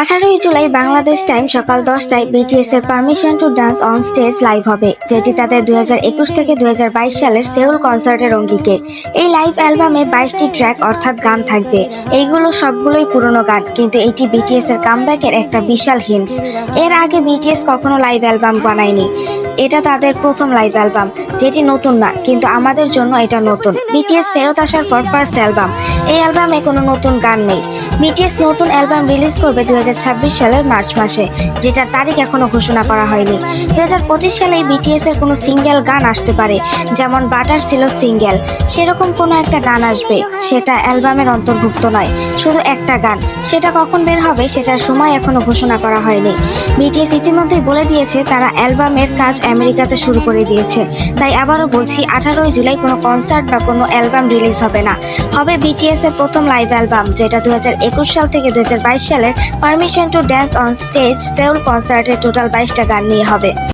18 July Bangladesh time সকাল 10টায় BTS এর permission to dance on stage live হবে, যেটি তাদের 2021 থেকে 2022 সালের সেউল কনসার্টের অঙ্গিকে। এই লাইভ অ্যালবামে 22টি ট্র্যাক অর্থাৎ গান থাকবে। এইগুলো সবগুলোই পুরনো গান, কিন্তু এটি বিটিএস এর কামব্যাকের একটা বিশাল হিন্টস। এর আগে বিটিএস কখনো লাইভ অ্যালবাম বানায়নি, এটা তাদের প্রথম লাইভ অ্যালবাম, যেটি নতুন না, কিন্তু আমাদের জন্য এটা নতুন। বিটিএস ফেরত আসার পর ফার্স্ট অ্যালবাম, এই অ্যালবামে কোনো নতুন গান নেই। বিটিএস নতুন অ্যালবাম রিলিজ করবে 2026 সালের মার্চ মাসে, যেটার তারিখ এখনো ঘোষণা করা হয়নি। 2025 সালে বিটিএস এর কোনো সিঙ্গেল গান আসতে পারে, যেমন বাটার ছিল সিঙ্গেল, সেরকম কোনো একটা গান আসবে, সেটা অ্যালবামের অন্তর্ভুক্ত নয়, শুধু একটা গান। সেটা কখন বের হবে সেটার সময় এখনো ঘোষণা করা হয়নি। বিটিএস ইতিমধ্যেই বলে দিয়েছে তারা অ্যালবামের কাজ আমেরিকাতে শুরু করে দিয়েছে। তাই আবারও বলছি, 18 জুলাই কোনো কনসার্ট বা কোনো অ্যালবাম রিলিজ হবে না, হবে বিটিএস এর প্রথম লাইভ অ্যালবাম, যেটা 2021 সাল থেকে 2022 সালের permission to dance on stage Seoul কনসার্টের টোটাল 22টা গান নিয়ে হবে।